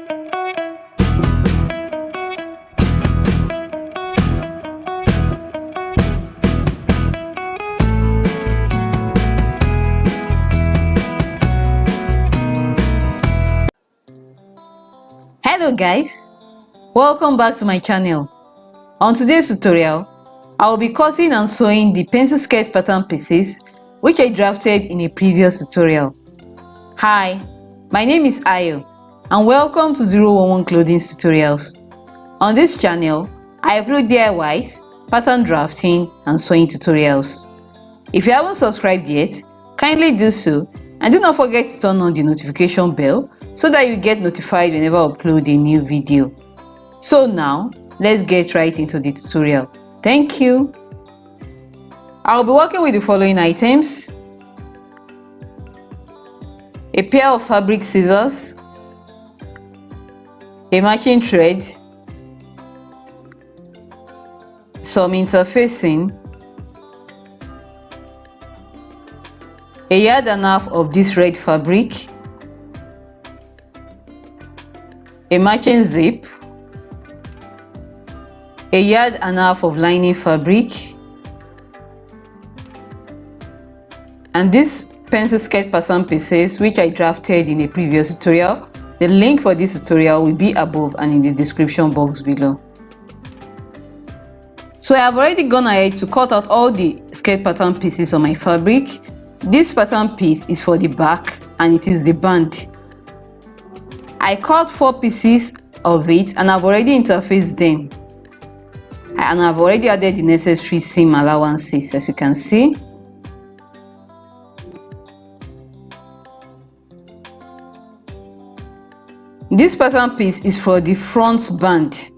Hello guys, welcome back to my channel. On today's tutorial, I will be cutting and sewing the pencil skirt pattern pieces which I drafted in a previous tutorial. Hi, my name is Ayo and welcome to 011 Clothings Tutorials. On this channel, I upload DIYs, pattern drafting and sewing tutorials. If you haven't subscribed yet, kindly do so and do not forget to turn on the notification bell so that you get notified whenever I upload a new video. So now, let's get right into the tutorial. Thank you. I'll be working with the following items: a pair of fabric scissors, a matching thread, some interfacing, a yard and a half of this red fabric, a matching zip, a yard and a half of lining fabric, and this pencil skirt pattern pieces which I drafted in a previous tutorial. The link for this tutorial will be above and in the description box below. So I have already gone ahead to cut out all the skirt pattern pieces on my fabric. This pattern piece is for the back and it is the band. I cut 4 pieces of it and I've already interfaced them, and I've already added the necessary seam allowances, as you can see. This pattern piece is for the front band.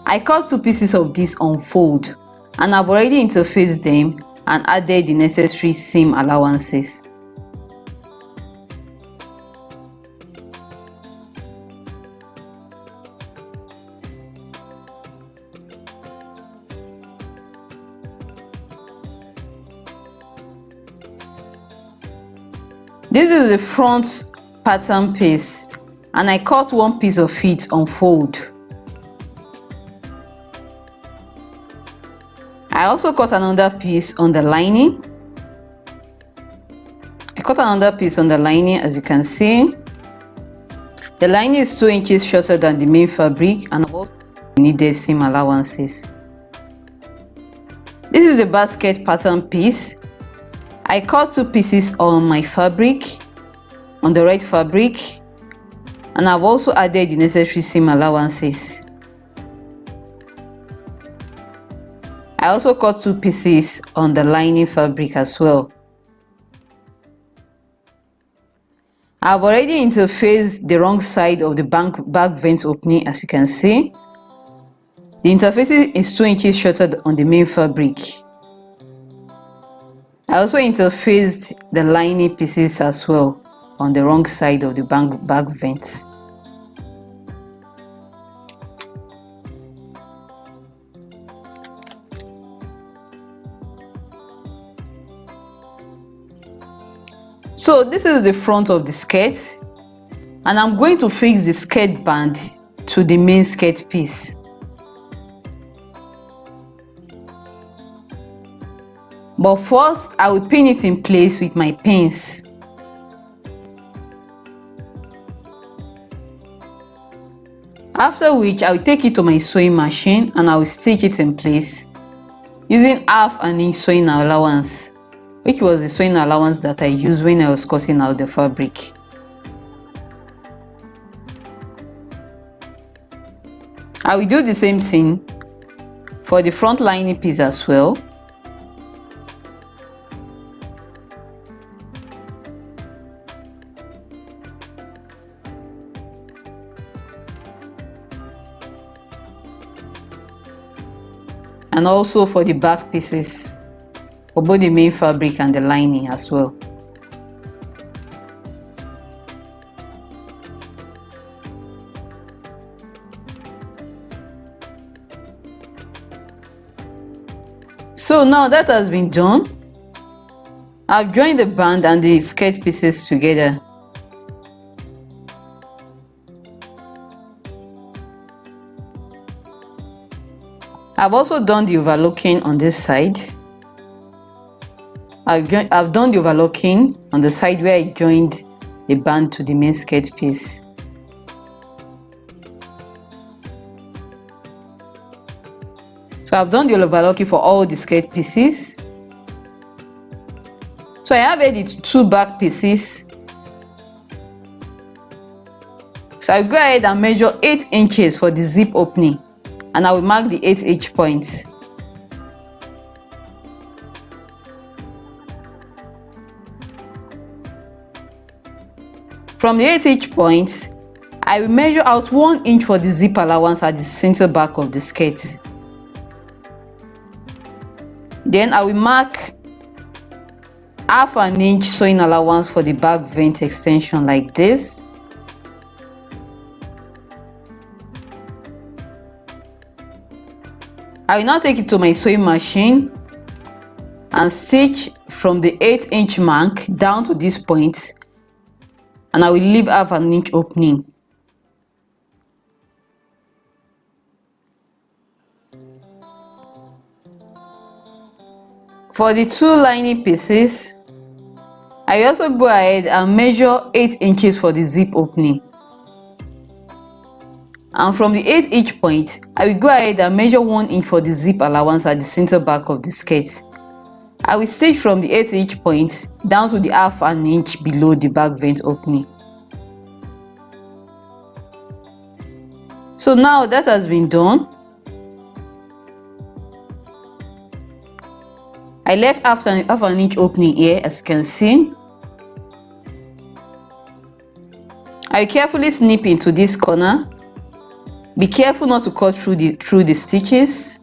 I cut 2 pieces of this on fold and I've already interfaced them and added the necessary seam allowances. This is the front pattern piece and I cut 1 piece of it on fold. I also cut another piece on the lining. As you can see. The lining is 2 inches shorter than the main fabric and also needed seam allowances. This is the basket pattern piece. I cut 2 pieces on my fabric, on the red fabric, and I've also added the necessary seam allowances. I also cut 2 pieces on the lining fabric as well. I've already interfaced the wrong side of the back vent opening, as you can see. The interfacing is 2 inches shorter on the main fabric. I also interfaced the lining pieces as well on the wrong side of the back vent. So this is the front of the skirt, and I'm going to fix the skirt band to the main skirt piece. But first, I will pin it in place with my pins. After which, I will take it to my sewing machine and I will stitch it in place using half an inch sewing allowance, which was the sewing allowance that I used when I was cutting out the fabric. I will do the same thing for the front lining piece as well. And also for the back pieces, for both the main fabric and the lining as well. So now that has been done, I've joined the band and the skirt pieces together. I've also done the overlocking on this side. I've done the overlocking on the side where I joined the band to the main skirt piece. So I've done the overlocking for all the skirt pieces. So I have added 2 back pieces. So I'll go ahead and measure 8 inches for the zip opening, and I will mark the 8H points. From the 8H points, I will measure out 1 inch for the zip allowance at the center back of the skirt. Then I will mark half an inch sewing allowance for the back vent extension like this. I will now take it to my sewing machine and stitch from the 8-inch mark down to this point, and I will leave half an inch opening. For the 2 lining pieces, I will also go ahead and measure 8 inches for the zip opening. And from the 8H point, I will go ahead and measure 1 inch for the zip allowance at the center back of the skirt. I will stitch from the 8H point down to the half an inch below the back vent opening. So now that has been done, I left half an inch opening here, as you can see. I will carefully snip into this corner. Be careful not to cut through the stitches.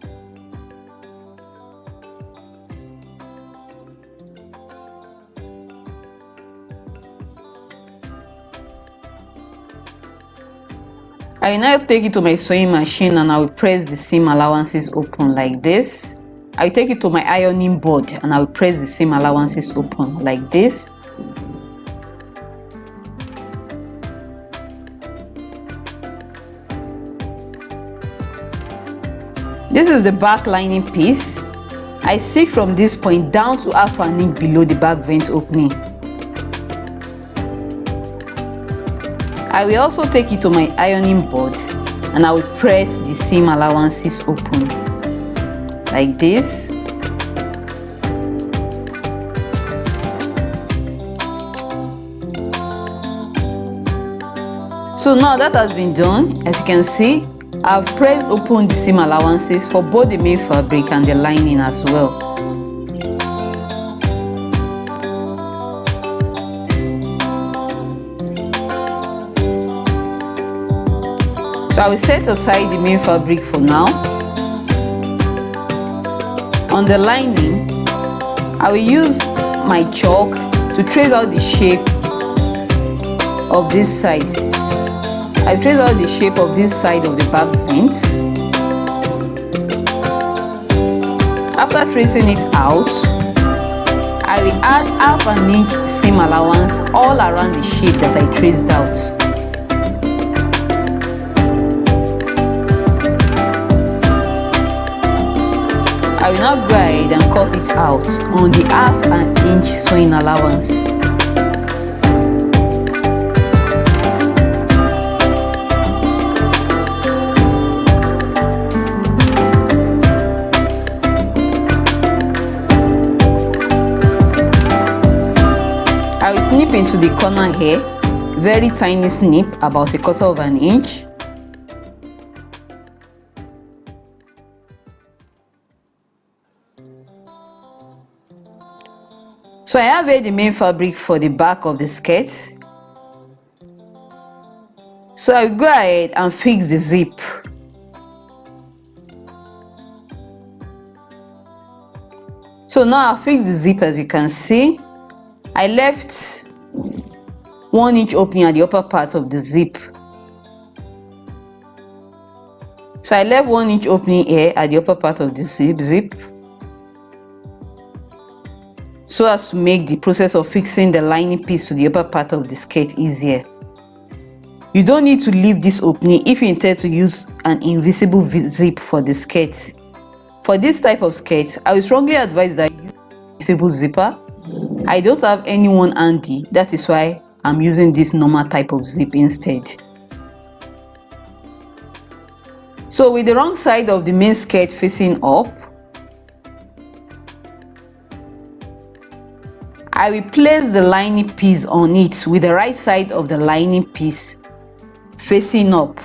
I will now take it to my sewing machine and I will press the seam allowances open like this. I will take it to my ironing board and I will press the seam allowances open like this. This is the back lining piece. I stitch from this point down to half an inch below the back vent opening. I will also take it to my ironing board and I will press the seam allowances open like this. So now that has been done, as you can see, I've pressed open the seam allowances for both the main fabric and the lining as well. So I will set aside the main fabric for now. On the lining, I will use my chalk to trace out the shape of this side. I trace out the shape of this side of the back vent. After tracing it out, I will add half an inch seam allowance all around the shape that I traced out. I will now go ahead and cut it out on the half an inch sewing allowance. I will snip into the corner here, very tiny snip, about 1/4 inch. So I have here the main fabric for the back of the skirt. So I will go ahead and fix the zip. So now I'll fix the zip. As you can see, I left 1 inch opening at the upper part of the zip. So I left 1 inch opening here at the upper part of the zip. So as to make the process of fixing the lining piece to the upper part of the skirt easier. You don't need to leave this opening if you intend to use an invisible zip for the skirt. For this type of skirt, I will strongly advise that you use a visible zipper. I don't have anyone handy, that is why I'm using this normal type of zip instead. So with the wrong side of the main skirt facing up, I will place the lining piece on it with the right side of the lining piece facing up,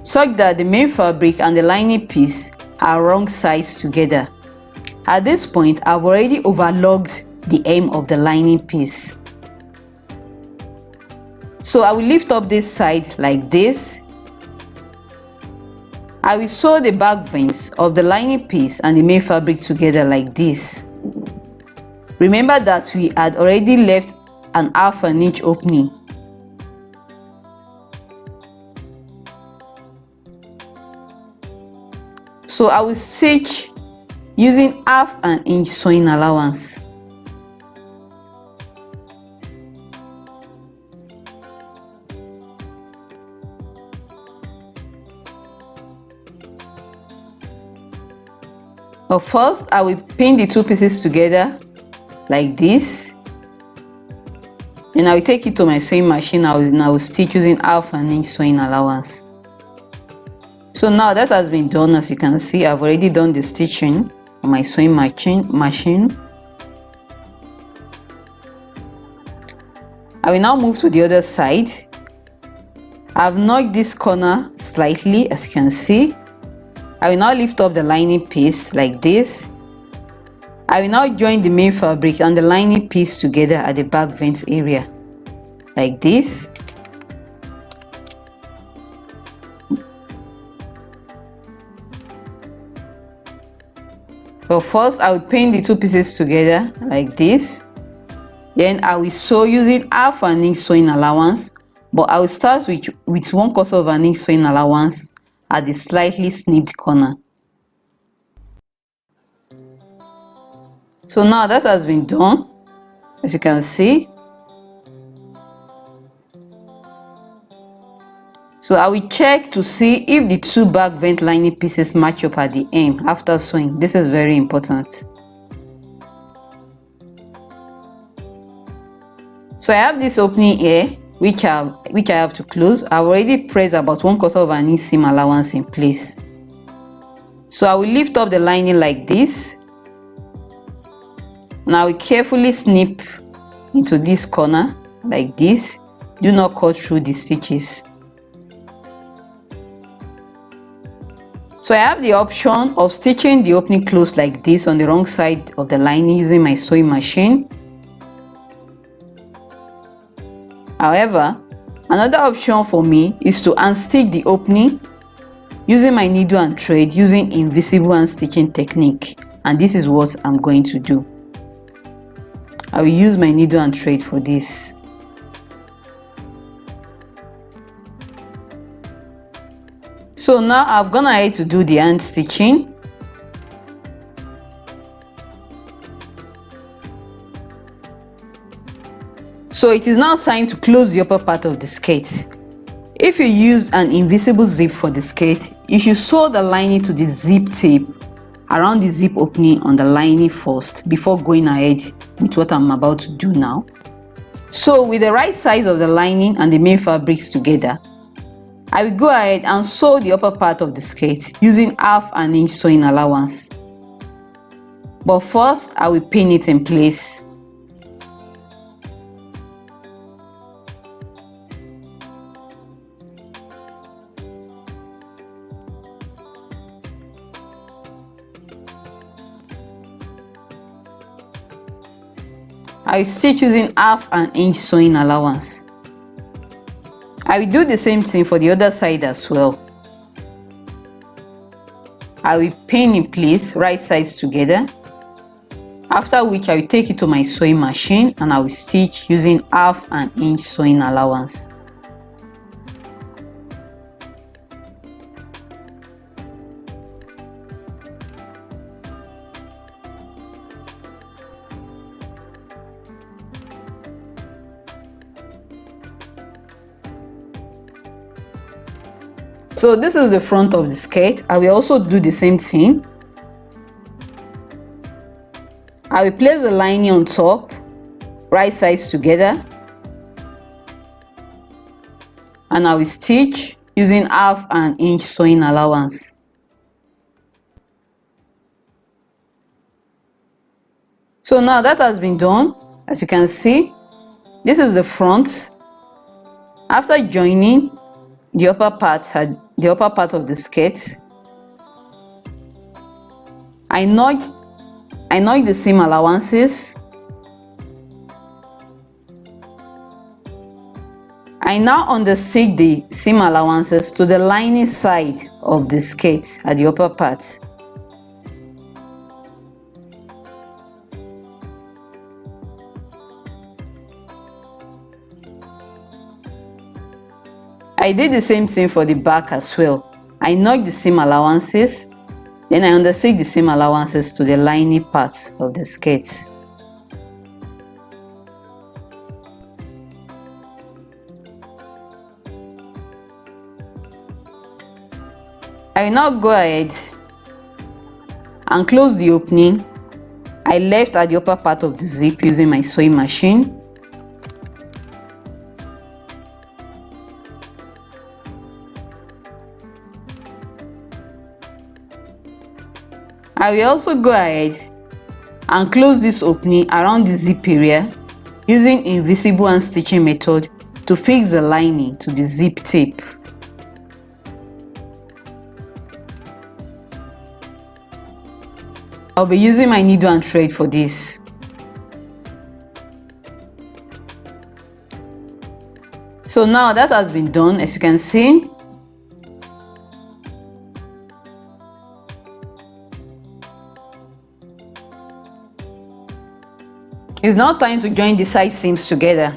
such that the main fabric and the lining piece are wrong sides together. At this point, I've already overlocked the hem of the lining piece. So I will lift up this side like this. I will sew the back veins of the lining piece and the main fabric together like this. Remember that we had already left an ½ inch opening. So I will stitch using ½ inch sewing allowance. But first, I will pin the two pieces together like this. Then I will take it to my sewing machine. I will stitch using ½ inch sewing allowance. So now that has been done, as you can see, I've already done the stitching on my sewing machine. I will now move to the other side. I've knocked this corner slightly, as you can see. I will now lift up the lining piece like this. I will now join the main fabric and the lining piece together at the back vent area like this. So first I will pin the two pieces together like this. Then I will sew using ½ inch sewing allowance, but I will start with 1/4 inch sewing allowance at the slightly snipped corner. So now that has been done, as you can see. So I will check to see if the two back vent lining pieces match up at the hem after sewing. This is very important. So I have this opening here which I have to close. I've already pressed about 1/4 inch seam allowance in place. So I will lift up the lining like this. Now I will carefully snip into this corner like this. Do not cut through the stitches. So I have the option of stitching the opening closed like this on the wrong side of the lining using my sewing machine. However, another option for me is to unstitch the opening using my needle and thread using invisible hand stitching technique, and this is what I'm going to do. I will use my needle and thread for this. So now I've gone ahead to do the hand stitching. So it is now time to close the upper part of the skirt. If you use an invisible zip for the skirt, you should sew the lining to the zip tape around the zip opening on the lining first before going ahead with what I'm about to do now. So with the right size of the lining and the main fabrics together, I will go ahead and sew the upper part of the skirt using ½ inch sewing allowance. But first, I will pin it in place. I will stitch using ½ inch sewing allowance. I will do the same thing for the other side as well. I will pin in place right sides together, after which I will take it to my sewing machine and I will stitch using ½ inch sewing allowance. So this is the front of the skirt. I will also do the same thing. I will place the lining on top, right sides together, and I will stitch using 1/2 inch sewing allowance. So now that has been done, as you can see, this is the front. After joining the upper part of the skirt, I notch the seam allowances. I now understitch the seam allowances to the lining side of the skirt at the upper part. I did the same thing for the back as well. I notch the seam allowances, then I understitch the seam allowances to the lining part of the skirt. I will now go ahead and close the opening I left at the upper part of the zip using my sewing machine. I will also go ahead and close this opening around the zip area using invisible hand stitching method to fix the lining to the zip tape. I'll be using my needle and thread for this. So now that has been done, as you can see. It's now time to join the side seams together.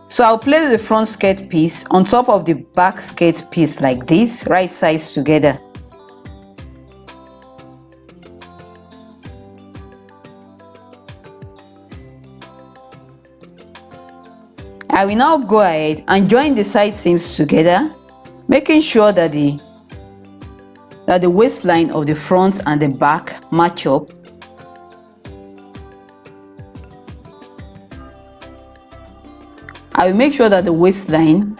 So I'll place the front skirt piece on top of the back skirt piece like this, right sides together. I will now go ahead and join the side seams together, making sure that the waistline of the front and the back match up. I will make sure that the waistline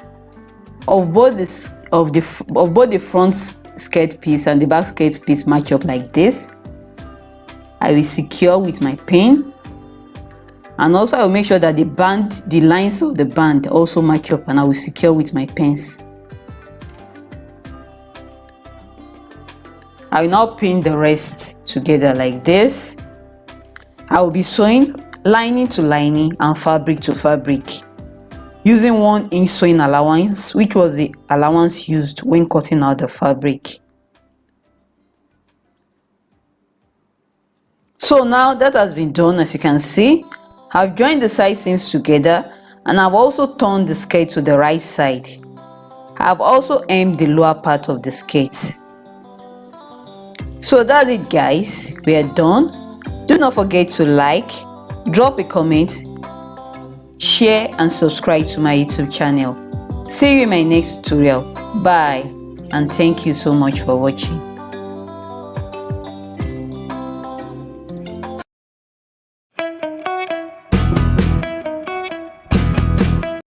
of both the front skirt piece and the back skirt piece match up like this. I will secure with my pin, and also I will make sure that the lines of the band also match up, and I will secure with my pins. I will now pin the rest together like this. I will be sewing lining to lining and fabric to fabric using 1 inch sewing allowance, which was the allowance used when cutting out the fabric. So now that has been done, as you can see, I've joined the side seams together, and I've also turned the skirt to the right side. I've also hemmed the lower part of the skirt. So that's it, guys. We are done. Do not forget to like, drop a comment, share and subscribe to my YouTube channel. See you in my next tutorial. Bye, and thank you so much for watching.